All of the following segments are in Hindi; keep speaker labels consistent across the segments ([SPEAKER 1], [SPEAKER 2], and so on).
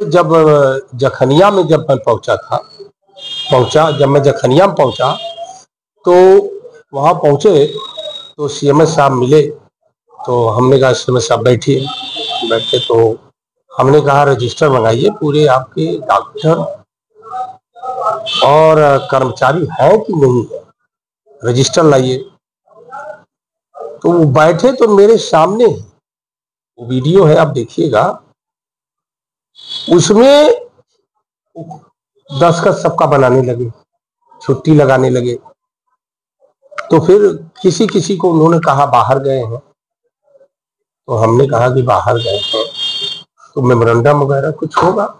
[SPEAKER 1] जब जखनिया में जब मैं जब मैं जखनिया में पहुंचा तो वहां पहुंचे तो सीएमएस साहब मिले। तो हमने कहा सीएमएस साहब बैठे तो हमने कहा रजिस्टर मंगाइए, पूरे आपके डॉक्टर और कर्मचारी है कि नहीं है, रजिस्टर लाइए। तो वो बैठे तो मेरे सामने वो वीडियो है, आप देखिएगा, उसमें दस्तखत सबका बनाने लगे, छुट्टी लगाने लगे। तो फिर किसी किसी को उन्होंने कहा बाहर गए हैं, तो हमने कहा कि बाहर गए हैं तो मेमोरेंडम वगैरह कुछ होगा,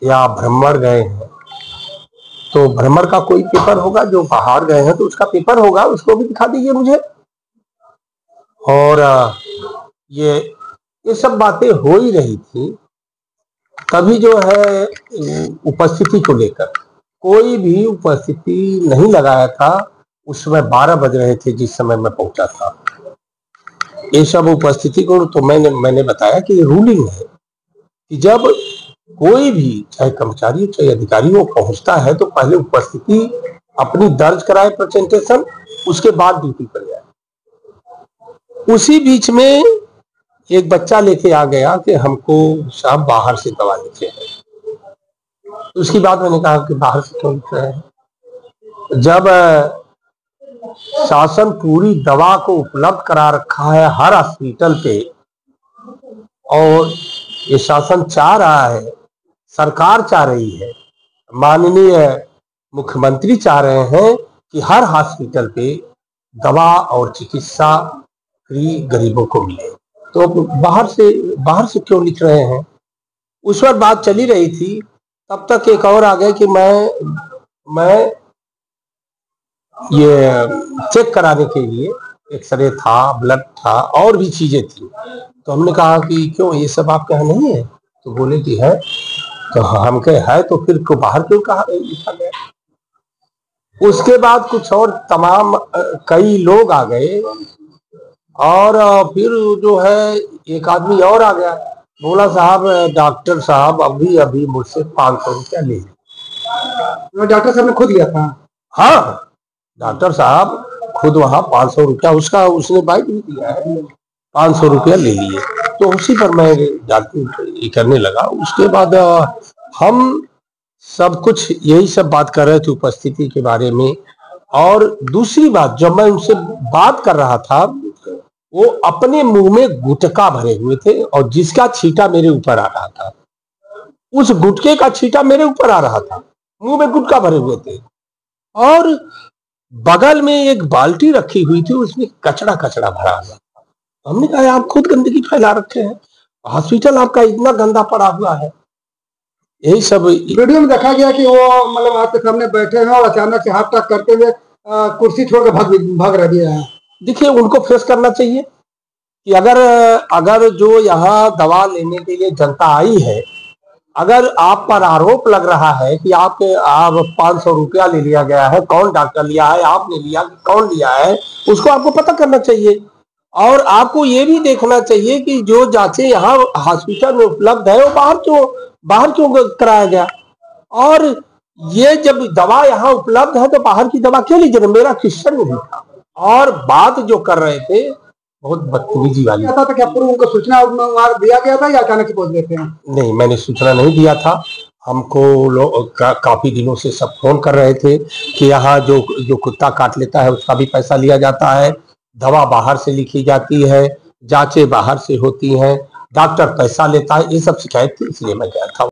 [SPEAKER 1] या भ्रमण गए हैं तो भ्रमण का कोई पेपर होगा, जो बाहर गए हैं तो उसका पेपर होगा, उसको भी दिखा दीजिए मुझे। और ये सब बातें हो ही रही थी। तभी जो है उपस्थिति को लेकर कोई भी उपस्थिति नहीं लगाया था। उस समय 12 बज रहे थे जिस समय मैं पहुंचा था। ये सब उपस्थिति को तो मैंने बताया कि रूलिंग है कि जब कोई भी चाहे कर्मचारी चाहे अधिकारी वो पहुंचता है तो पहले उपस्थिति अपनी दर्ज कराए प्रेजेंटेशन, उसके बाद ड्यूटी पर जाए। उसी बीच में एक बच्चा लेके आ गया कि हमको साहब बाहर से दवा लिखे है। उसकी बात मैंने कहा कि बाहर से क्यों लिख रहे हैं, जब शासन पूरी दवा को उपलब्ध करा रखा है हर हॉस्पिटल पे, और ये शासन चाह रहा है, सरकार चाह रही है, माननीय मुख्यमंत्री चाह रहे हैं कि हर हॉस्पिटल पे दवा और चिकित्सा फ्री गरीबों को मिले, तो बाहर से क्यों लिख रहे हैं। उस पर बात चली रही थी। तब तक एक और आ गया कि मैं ये चेक कराने के लिए एक्सरे था, ब्लड था, और भी चीजें थी। तो हमने कहा कि क्यों ये सब आपके यहाँ नहीं है, तो बोले कि है। तो हम कहे है तो फिर को बाहर क्यों कहा लिखा गया। उसके बाद कुछ और तमाम कई लोग आ गए, और फिर जो है एक आदमी और आ गया, बोला साहब डॉक्टर साहब अभी मुझसे 500 रुपया ले लिया।
[SPEAKER 2] डॉक्टर साहब ने खुद लिया था?
[SPEAKER 1] हाँ, डॉक्टर साहब खुद वहां 500 रुपया उसने बाइक भी दिया है, 500 रुपया ले लिए। तो उसी पर मैं जाके करने लगा। उसके बाद हम सब कुछ यही सब बात कर रहे थे उपस्थिति के बारे में। और दूसरी बात, जब मैं उनसे बात कर रहा था वो अपने मुंह में गुटखा भरे हुए थे, और जिसका छींटा मेरे ऊपर आ रहा था, उस गुटके का छींटा मेरे ऊपर आ रहा था, मुंह में गुटखा भरे हुए थे। और बगल में एक बाल्टी रखी हुई थी, उसमें कचड़ा भरा हुआ। हमने कहा आप खुद गंदगी फैला रखे हैं, हॉस्पिटल आपका इतना गंदा पड़ा हुआ है। यही सब
[SPEAKER 2] वीडियो में देखा गया कि वो मतलब आपके सामने बैठे हैं और अचानक से हाथ टक करते हुए कुर्सी छोड़कर भाग रह गया है।
[SPEAKER 1] देखिए, उनको फेस करना चाहिए कि अगर जो यहाँ दवा लेने के लिए जनता आई है, अगर आप पर आरोप लग रहा है कि आप 500 रुपया ले लिया गया है, कौन डॉक्टर लिया है, आपने लिया, कौन लिया है, उसको आपको पता करना चाहिए। और आपको ये भी देखना चाहिए कि जो जांचें यहाँ हॉस्पिटल में उपलब्ध है वो बाहर क्यों कराया गया। और ये जब दवा यहाँ उपलब्ध है तो बाहर की दवा क्यों लीजिए। मेरा क्वेश्चन नहीं था। और बात जो कर रहे थे बहुत बदतमीजी वाली
[SPEAKER 2] था। क्या पूर्व उनको सूचना दिया गया था या अचानक से पहुंच गए थे?
[SPEAKER 1] नहीं, मैंने सूचना नहीं दिया था। हमको काफी दिनों से सब फोन कर रहे थे कि यहाँ जो कुत्ता काट लेता है उसका भी पैसा लिया जाता है, दवा बाहर से लिखी जाती है, जांचें बाहर से होती हैं, डॉक्टर पैसा लेता है। ये सब शिकायत थी, इसलिए मैं गया था।